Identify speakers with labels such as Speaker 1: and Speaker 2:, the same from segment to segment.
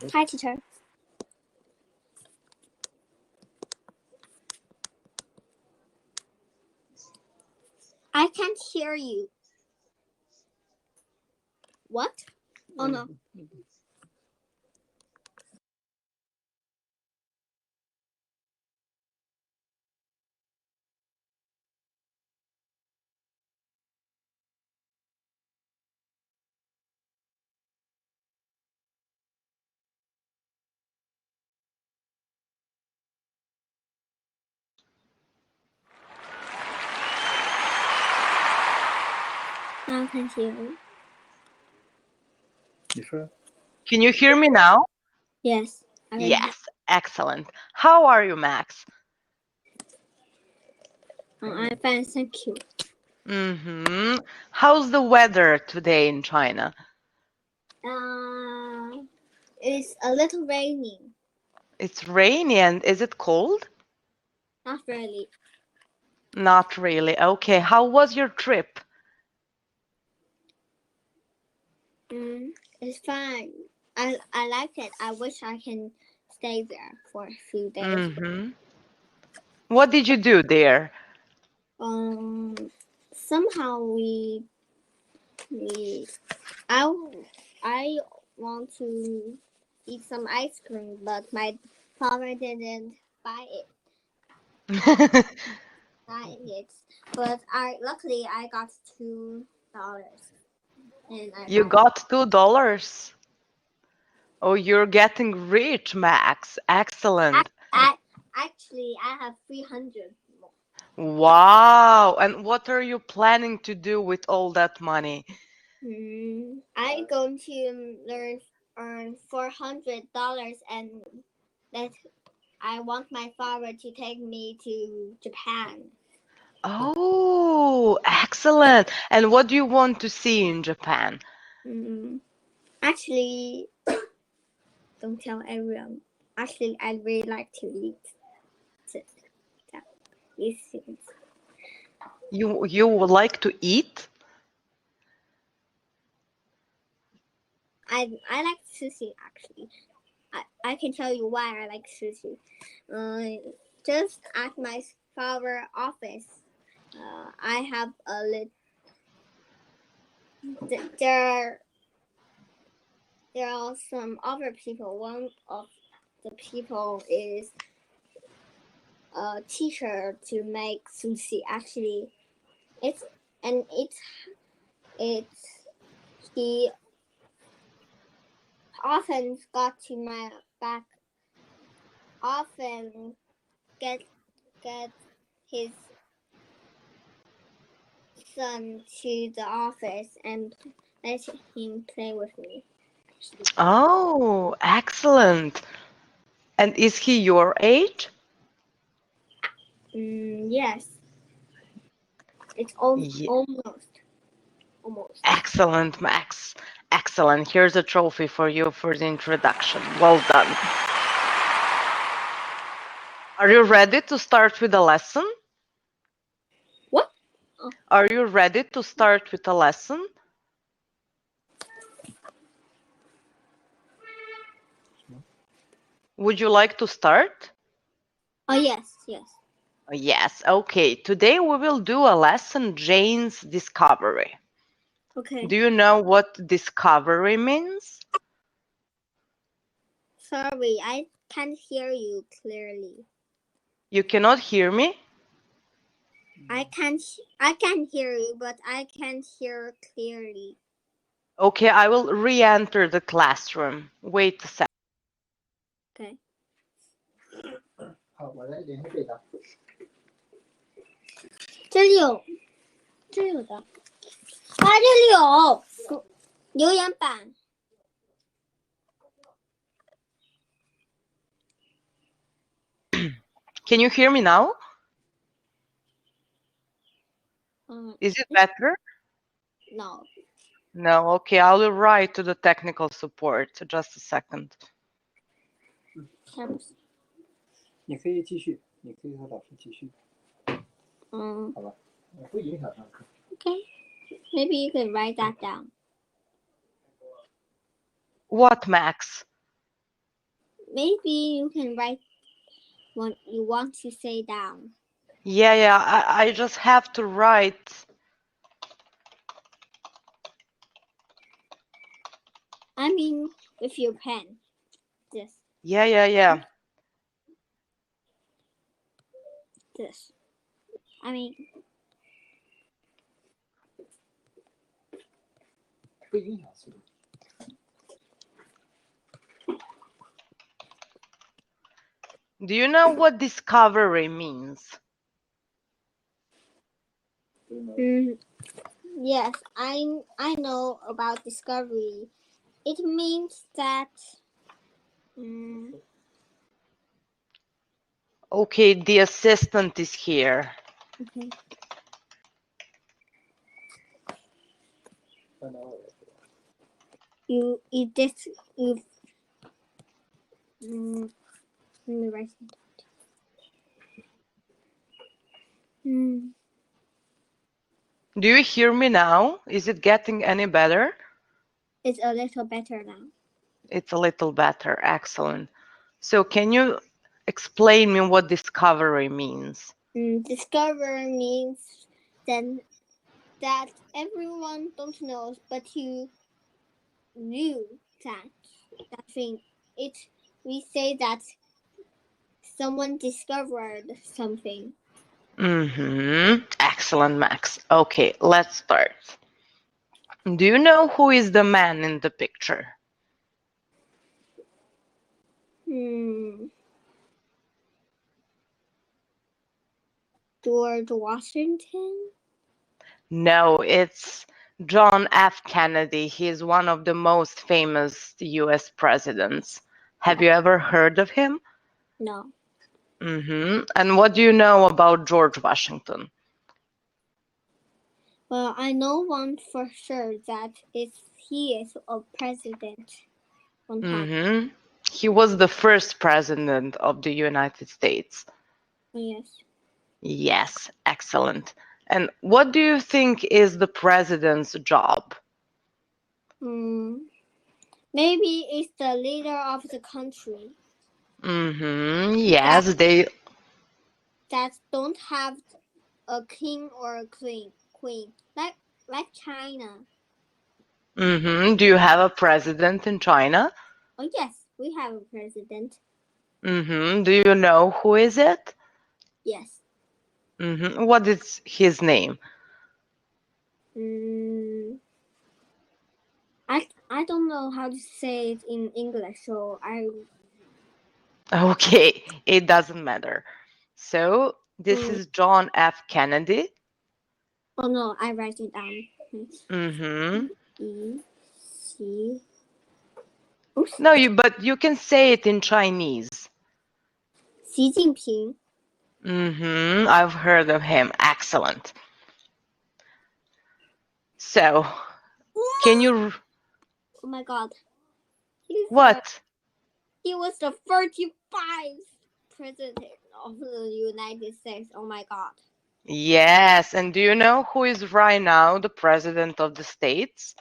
Speaker 1: Hi, teacher. I can't hear you. What? Oh no. Now I can hear you.
Speaker 2: Can you hear me now?
Speaker 1: Yes. I can
Speaker 2: Yes, excellent. How are you, Max?
Speaker 1: I'm fine, thank you.
Speaker 2: How's the weather today in China?
Speaker 1: It's a little raining.
Speaker 2: It's rainy, and is it cold?
Speaker 1: Not really.
Speaker 2: Not really. Okay, how was your trip?
Speaker 1: It's fine. I like it. I wish I can stay there for a few days.
Speaker 2: What did you do there?
Speaker 1: Somehow I want to eat some ice cream, but my father didn't buy it. But luckily I got $2, and
Speaker 2: You got $2? Oh, you're getting rich, Max. Excellent.
Speaker 1: Actually I have 300 more.
Speaker 2: Wow. And what are you planning to do with all that money?
Speaker 1: I'm going to earn $400, and that I want my father to take me to Japan.
Speaker 2: Oh, excellent. And what do you want to see in Japan?
Speaker 1: Actually, don't tell everyone. Actually, I really like to eat these things.
Speaker 2: You would like to eat?
Speaker 1: I like sushi, actually. I can tell you why I like sushi. Just at my father's office, I have a little. There are some other people. One of the people is a teacher to make sushi. Actually, he often got to my back. Often get his son to the office and let him play with me.
Speaker 2: Oh, excellent. And is he your age?
Speaker 1: Yes. It's almost.
Speaker 2: Excellent, Max. Excellent. Here's a trophy for you for the introduction. Well done. Are you ready to start with a lesson?
Speaker 1: What?
Speaker 2: Are you ready to start with a lesson? Would you like to start?
Speaker 1: Oh, yes.
Speaker 2: Yes, okay. Today we will do a lesson, Jane's Discovery.
Speaker 1: Okay.
Speaker 2: Do you know what discovery means?
Speaker 1: Sorry, I can't hear you clearly.
Speaker 2: You cannot hear me?
Speaker 1: I can hear you, but I can't hear clearly.
Speaker 2: Okay, I will re-enter the classroom. Wait a second.
Speaker 1: Okay.
Speaker 3: 好，我来连这个。
Speaker 1: 这里有的。啊，这里有留言板。
Speaker 2: Can you hear me now? Is it better?
Speaker 1: No.
Speaker 2: No, okay, I will write to the technical support. Just a second.
Speaker 3: 你可以继续，你可以和老师继续。好吧，不影响上课。
Speaker 1: Okay. Maybe you can write that down.
Speaker 2: What, Max?
Speaker 1: maybe you can write what you want to say down.
Speaker 2: Yeah, I just have to write.
Speaker 1: I mean, with your pen. This,
Speaker 2: Yeah.
Speaker 1: this. I mean,
Speaker 3: 不影响速度。
Speaker 2: Do you know what discovery means?
Speaker 1: yes, I know about discovery. It means that.
Speaker 2: Okay, the assistant is here.
Speaker 1: Okay.
Speaker 3: 看到我。
Speaker 1: You this you. Let me write it.
Speaker 2: Do you hear me now? Is it getting any better?
Speaker 1: It's a little better now.
Speaker 2: It's a little better. Excellent. So can you explain me what discovery means?
Speaker 1: Discover means then that everyone don't know, but you knew that thing. We say that someone discovered something.
Speaker 2: Excellent, Max. Okay, let's start. Do you know who is the man in the picture?
Speaker 1: George Washington?
Speaker 2: No, it's John F. Kennedy. He is one of the most famous US presidents. Have you ever heard of him?
Speaker 1: No.
Speaker 2: And what do you know about George Washington?
Speaker 1: Well, I know one for sure that he is a president one time.
Speaker 2: He was the first president of the United States.
Speaker 1: Yes.
Speaker 2: Yes, excellent. And what do you think is the president's job?
Speaker 1: Maybe it's the leader of the country.
Speaker 2: Yes, they
Speaker 1: that don't have a king or a queen, like China.
Speaker 2: Do you have a president in China?
Speaker 1: Oh yes, we have a president.
Speaker 2: Do you know who is it?
Speaker 1: Yes.
Speaker 2: What is his name?
Speaker 1: I don't know how to say it in English, so I.
Speaker 2: Okay, it doesn't matter. So this is John F. Kennedy.
Speaker 1: Oh no, I write it down. E-C. Oops.
Speaker 2: No, but you can say it in Chinese.
Speaker 1: Xi Jinping.
Speaker 2: I've heard of him. Excellent. So, can you?
Speaker 1: Oh my God.
Speaker 2: What?
Speaker 1: He was the 35th president of the United States. Oh my God.
Speaker 2: Yes, and do you know who is right now the president of the States?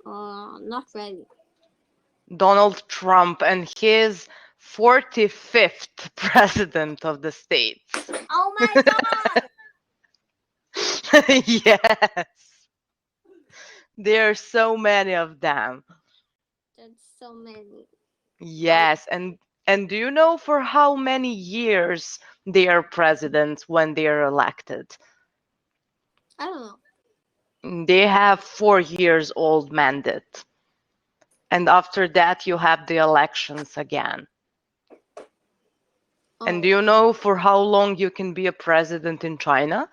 Speaker 1: Not really.
Speaker 2: Donald Trump, and he is 45th president of the States.
Speaker 1: Oh my God.
Speaker 2: Yes. There are so many of them.
Speaker 1: That's so many.
Speaker 2: Yes, and do you know for how many years they are presidents when they are elected?
Speaker 1: I don't know.
Speaker 2: They have 4 years old mandate. And after that you have the elections again. And do you know for how long you can be a president in China?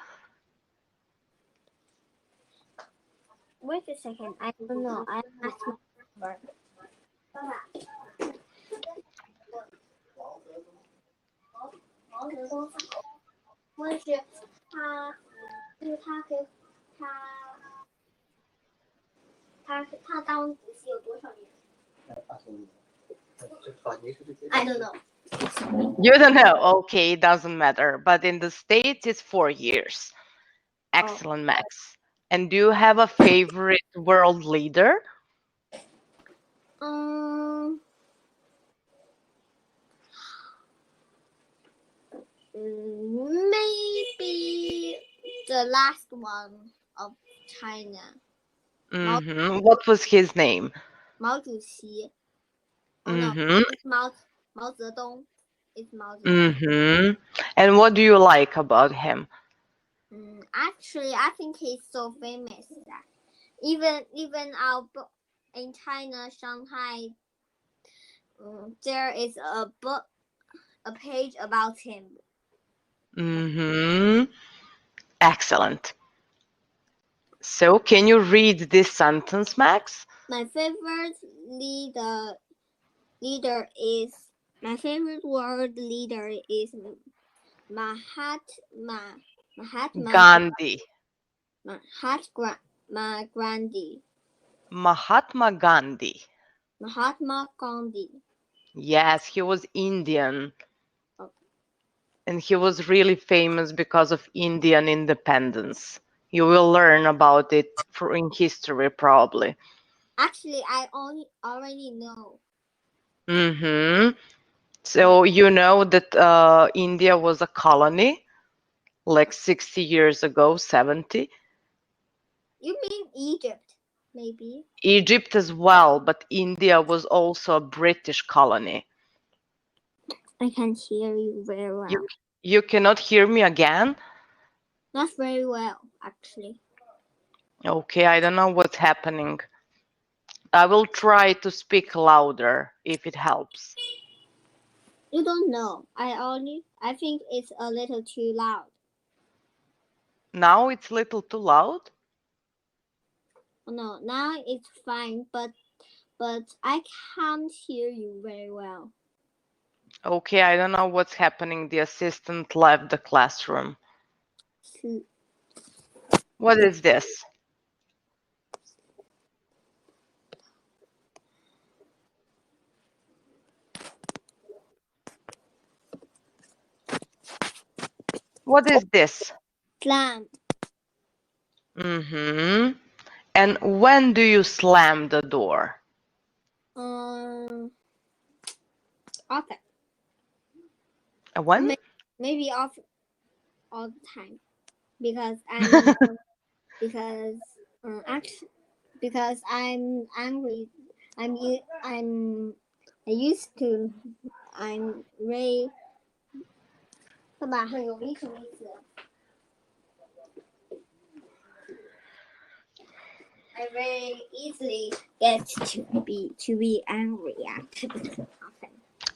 Speaker 1: Wait a second. I don't know. I asked my number. 问是他，就是他可以，他当主席有多少年 ？I don't know.
Speaker 2: You don't know. Okay, it doesn't matter. But in the States, it's 4 years. Excellent, Max. And do you have a favorite world leader?
Speaker 1: Um, maybe the last one of China,
Speaker 2: What was his name?
Speaker 1: 毛主席. Oh no,
Speaker 2: Mm-hmm.
Speaker 1: it's Mao Zedong. It's Mao Zedong.
Speaker 2: Mm-hmm. And what do you like about him?
Speaker 1: Actually, I think he's so famous that even in China, Shanghai, there is a book, a page about him.
Speaker 2: Mm-hmm. Excellent. So, can you read this sentence, Max?
Speaker 1: My favorite world leader is Mahatma
Speaker 2: Gandhi.
Speaker 1: Gandhi.
Speaker 2: Mahatma Gandhi.
Speaker 1: Mahatma Gandhi.
Speaker 2: Yes, he was Indian.
Speaker 1: Okay.
Speaker 2: And he was really famous because of Indian independence. You will learn about it in history, probably.
Speaker 1: Actually, I already know.
Speaker 2: Mm-hmm. So you know that India was a colony like 60 years ago, 70.
Speaker 1: You mean Egypt, maybe?
Speaker 2: Egypt as well, but India was also a British colony.
Speaker 1: I can hear you very well.
Speaker 2: You cannot hear me again?
Speaker 1: Not very well, actually.
Speaker 2: Okay, I don't know what's happening. I will try to speak louder if it helps.
Speaker 1: You don't know. I think it's a little too loud.
Speaker 2: Now it's a little too loud?
Speaker 1: Oh, no, now it's fine, but I can't hear you very well.
Speaker 2: Okay, I don't know what's happening. The assistant left the classroom. What is this? What is this?
Speaker 1: Slam.
Speaker 2: Mm-hmm. And when do you slam the door?
Speaker 1: Often.
Speaker 2: When?
Speaker 1: Maybe off all the time, because because I'm angry. I'm used to. I'm very 爸爸很容易什么意思 I very easily get to be angry actually often.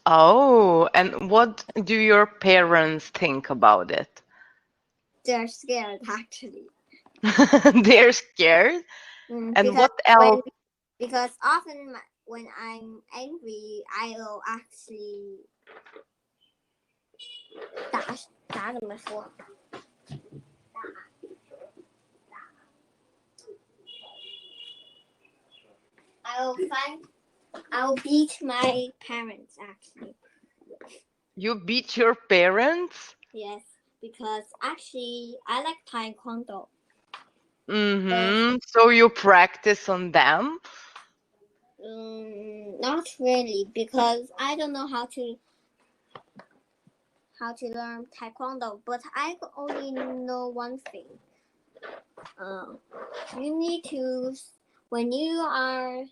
Speaker 2: Oh, and what do your parents think about it?
Speaker 1: They're scared actually.
Speaker 2: They're scared? And what else?
Speaker 1: Because often when I'm angry, I'll actually 打怎么说？ I'll beat my parents actually.
Speaker 2: You beat your parents?
Speaker 1: Yes, because actually I like taekwondo.
Speaker 2: Mm-hmm. So you practice on them?
Speaker 1: Not really, because I don't know how to learn taekwondo, but I only know one thing. You need to, when you are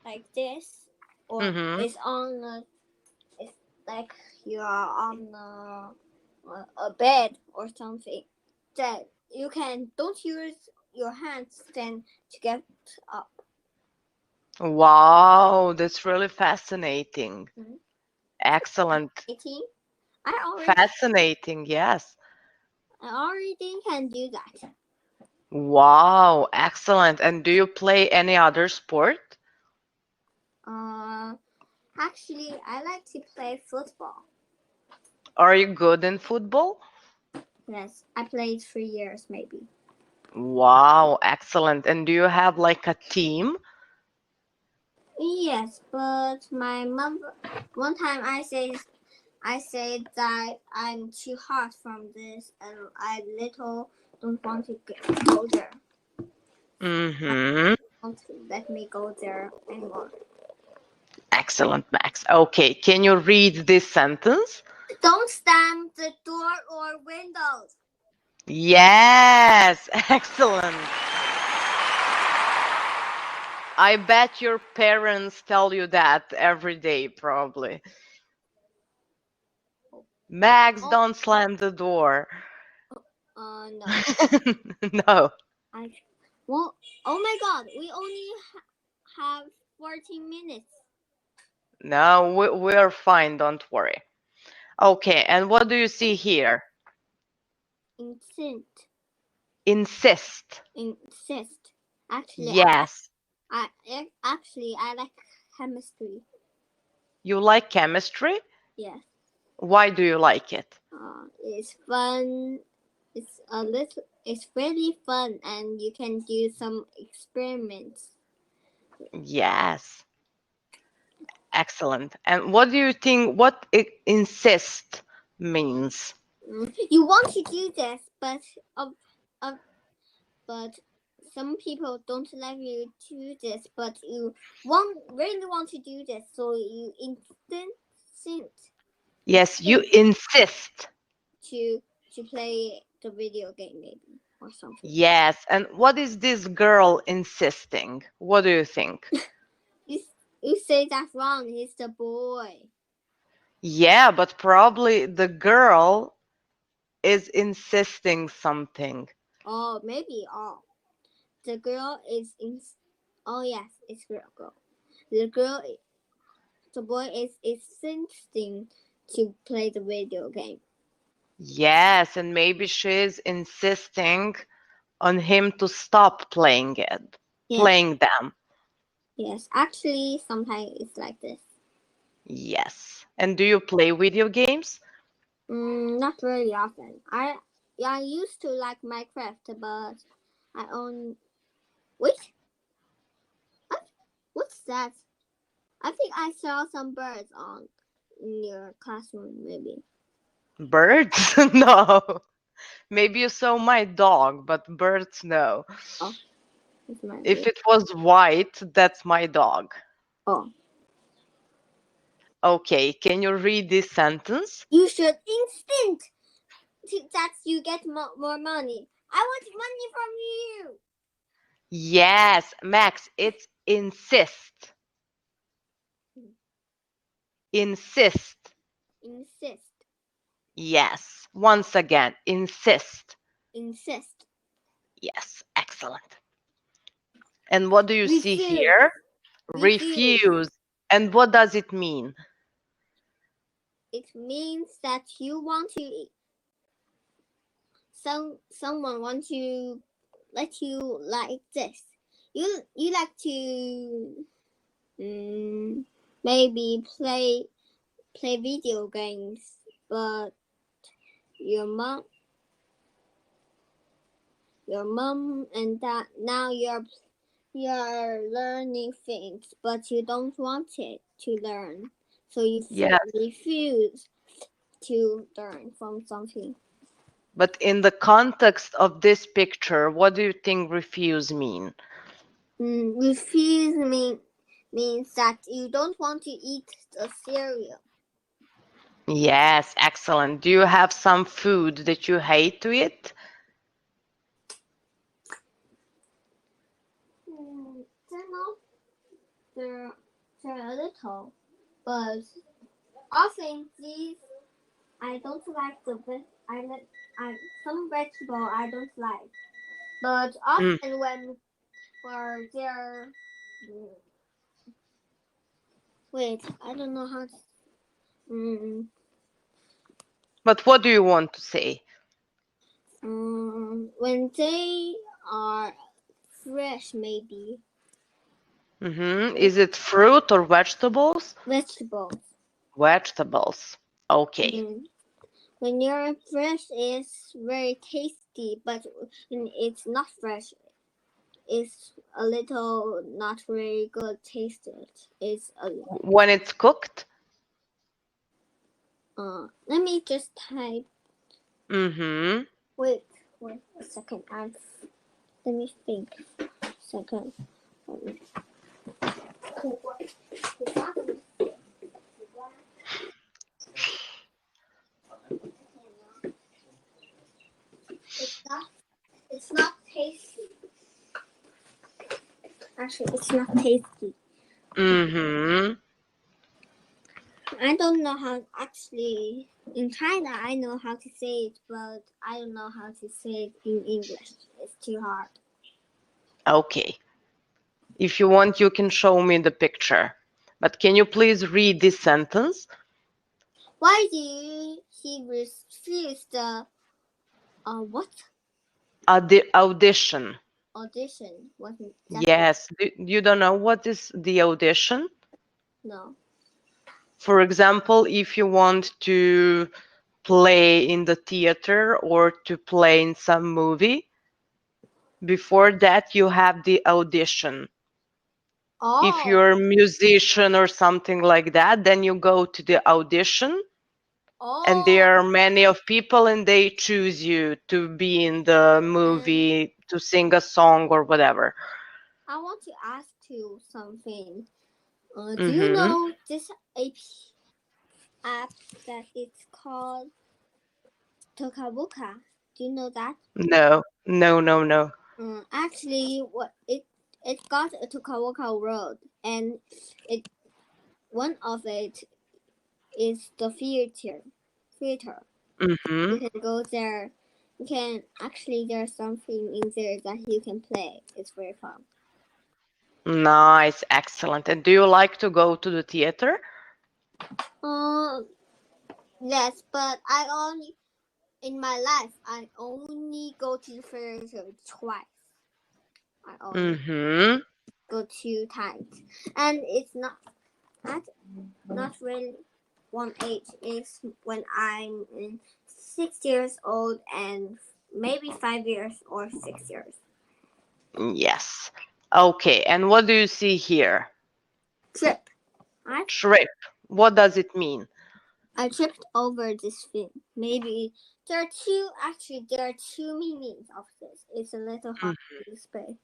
Speaker 1: like this, or it's like you are on a bed or something, that you don't use your hands then to get up.
Speaker 2: Wow, that's really fascinating. Excellent. Fascinating, yes.
Speaker 1: I already can do that.
Speaker 2: Wow, excellent. And do you play any other sport?
Speaker 1: Actually, I like to play football.
Speaker 2: Are you good in football?
Speaker 1: Yes, I played 3 years maybe.
Speaker 2: Wow, excellent. And do you have like a team?
Speaker 1: Yes, but my mom, one time I said that I'm too hot from this and I don't want to go there.
Speaker 2: Mm-hmm.
Speaker 1: Don't let me go there anymore.
Speaker 2: Excellent, Max. Okay, can you read this sentence?
Speaker 1: Don't slam the door or windows.
Speaker 2: Yes, excellent. I bet your parents tell you that every day, probably. Max,
Speaker 1: Oh.
Speaker 2: don't slam the door.
Speaker 1: No.
Speaker 2: No.
Speaker 1: Well, oh my God, we only have 14 minutes.
Speaker 2: No, we're fine, don't worry. Okay, and what do you see here?
Speaker 1: Insist.
Speaker 2: Insist.
Speaker 1: Actually,
Speaker 2: Yes.
Speaker 1: I like chemistry.
Speaker 2: You like chemistry?
Speaker 1: Yes.
Speaker 2: Why do you like it?
Speaker 1: It's fun. It's really fun, and you can do some experiments.
Speaker 2: Yes. Excellent. And what do you think what insist means?
Speaker 1: You want to do this, but some people don't let you do this, but you really want to do this, so you insist
Speaker 2: Yes, you insist.
Speaker 1: to play the video game maybe or something.
Speaker 2: Yes. And what is this girl insisting? What do you think?
Speaker 1: You say that's wrong. He's the boy.
Speaker 2: Yeah, but probably the girl is insisting something.
Speaker 1: Oh, maybe. Oh, the girl is Oh yes, it's girl. The boy is insisting to play the video game.
Speaker 2: Yes, and maybe she's insisting on him to stop playing it, playing them.
Speaker 1: Yes, actually, sometimes it's like this.
Speaker 2: Yes. And do you play video games?
Speaker 1: Not very often. I used to like Minecraft, but I own. Wait, what's that? I think I saw some birds in your classroom, maybe.
Speaker 2: Birds? No. Maybe you saw my dog, but birds, no.
Speaker 1: Oh, it's my
Speaker 2: If it was white, that's my dog.
Speaker 1: Oh.
Speaker 2: Okay, can you read this sentence?
Speaker 1: You should insist that you get more money. I want money from you.
Speaker 2: Yes, Max, it's insist. Insist.
Speaker 1: Insist.
Speaker 2: Yes. Once again, insist.
Speaker 1: Insist.
Speaker 2: Yes, excellent. And what do you see here? Refuse. And what does it mean?
Speaker 1: It means that you want to. Someone wants to let you like this. You like to maybe play video games, but your mom and dad now you're learning things, but you don't want it to learn, so you refuse to learn from something.
Speaker 2: But in the context of this picture, what do you think refuse mean?
Speaker 1: Refuse means that you don't want to eat the cereal.
Speaker 2: Yes, excellent. Do you have some food that you hate to eat?
Speaker 1: They're a little, but often these I don't like some vegetable I don't like, but often when they're wait, I don't know how to.
Speaker 2: But what do you want to say?
Speaker 1: When they are fresh, maybe.
Speaker 2: Is it fruit or vegetables?
Speaker 1: Vegetables.
Speaker 2: Vegetables. Okay.
Speaker 1: When you're fresh, it's very tasty, but when it's not fresh, it's a little not very good tasted.
Speaker 2: When it's cooked?
Speaker 1: Let me just type. Wait a second. Let me think. Second. actually it's not tasty.
Speaker 2: Mm-hmm.
Speaker 1: I don't know how actually in China I know how to say it, but I don't know how to say it in English. It's too hard.
Speaker 2: Okay. If you want, you can show me the picture. But can you please read this sentence?
Speaker 1: Why do he refuse the what
Speaker 2: The audition.
Speaker 1: audition? Wasn't that
Speaker 2: Yes. You don't know what is the audition?
Speaker 1: no?
Speaker 2: For example, if you want to play in the theater or to play in some movie, before that you have the audition.
Speaker 1: Oh,
Speaker 2: If you're a musician or something like that, then you go to the audition, and there are many of people and they choose you to be in the movie, to sing a song or whatever.
Speaker 1: I want to ask you something. Do
Speaker 2: Mhm.
Speaker 1: you know this app that it's called Tokaboka? Do you know that?
Speaker 2: No.
Speaker 1: Actually, what it got a Tokaboka Road, and one of it is the theater.
Speaker 2: Mhm.
Speaker 1: You can go there. You can actually there's something in there that you can play. It's very fun.
Speaker 2: Nice, excellent. And do you like to go to the theater?
Speaker 1: Yes, but I only in my life I only go to the theater twice. I only
Speaker 2: Mhm.
Speaker 1: go 2 times, and it's not really one age. It's when I'm 6 years old and maybe 5 years or 6 years.
Speaker 2: Yes. Okay. And what do you see here?
Speaker 1: Trip.
Speaker 2: Trip. What does it mean?
Speaker 1: I tripped over this thing. Maybe there are two meanings of this. It's a little hard to explain.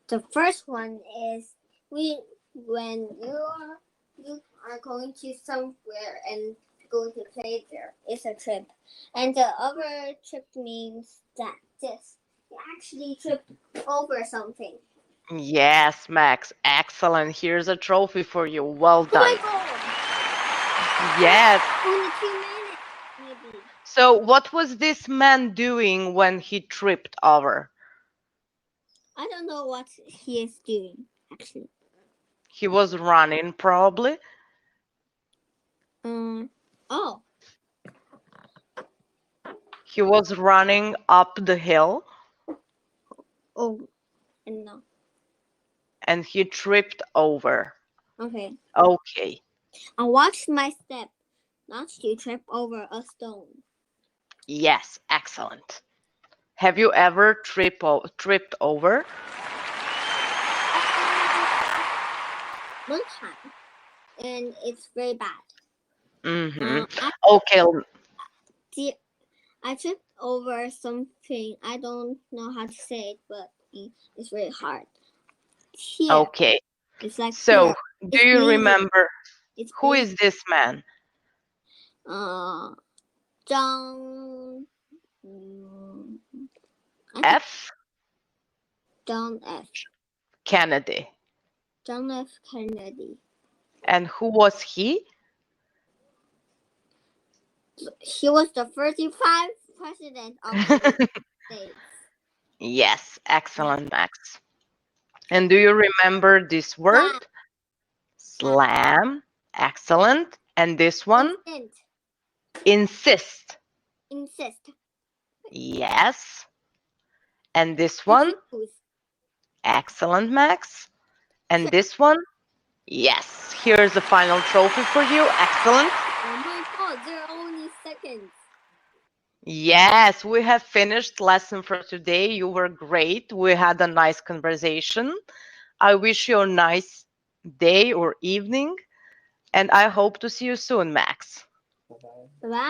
Speaker 1: The first one is when you are going to somewhere and going to play there. It's a trip. And the other trip means that you actually tripped over something.
Speaker 2: Yes, Max. Excellent. Here's a trophy for you. Well
Speaker 1: Oh my
Speaker 2: done.
Speaker 1: god!
Speaker 2: Yes.
Speaker 1: Only 2 minutes, maybe.
Speaker 2: So what was this man doing when he tripped over?
Speaker 1: I don't know what he is doing, actually.
Speaker 2: He was running, probably.
Speaker 1: Oh,
Speaker 2: He was running up the hill
Speaker 1: and no.
Speaker 2: and he tripped over.
Speaker 1: Okay.
Speaker 2: Okay.
Speaker 1: I watched my step, not to trip over a stone.
Speaker 2: Yes, excellent. Have you ever tripped over?
Speaker 1: One time, and it's very bad.
Speaker 2: Mm-hmm. Okay.
Speaker 1: I tripped over something. I don't know how to say it, but it's very hard. Here,
Speaker 2: Okay.
Speaker 1: it's like
Speaker 2: So,
Speaker 1: here.
Speaker 2: do
Speaker 1: It's
Speaker 2: you
Speaker 1: bleeding.
Speaker 2: remember
Speaker 1: It's
Speaker 2: who is this man?
Speaker 1: John.
Speaker 2: F.
Speaker 1: John F.
Speaker 2: Kennedy.
Speaker 1: John F. Kennedy.
Speaker 2: And who was he?
Speaker 1: He was the 35th president of the United States.
Speaker 2: Yes, excellent, Max. And do you remember this word? Slam. Excellent. And this one? Insist.
Speaker 1: Insist.
Speaker 2: Yes. And this one? Excellent, Max. And this one? Yes. Here's the final trophy for you. Excellent.
Speaker 1: Oh my god, there are only seconds.
Speaker 2: Yes, we have finished lesson for today. You were great. We had a nice conversation. I wish you a nice day or evening, and I hope to see you soon, Max.
Speaker 3: Bye-bye.
Speaker 1: Bye.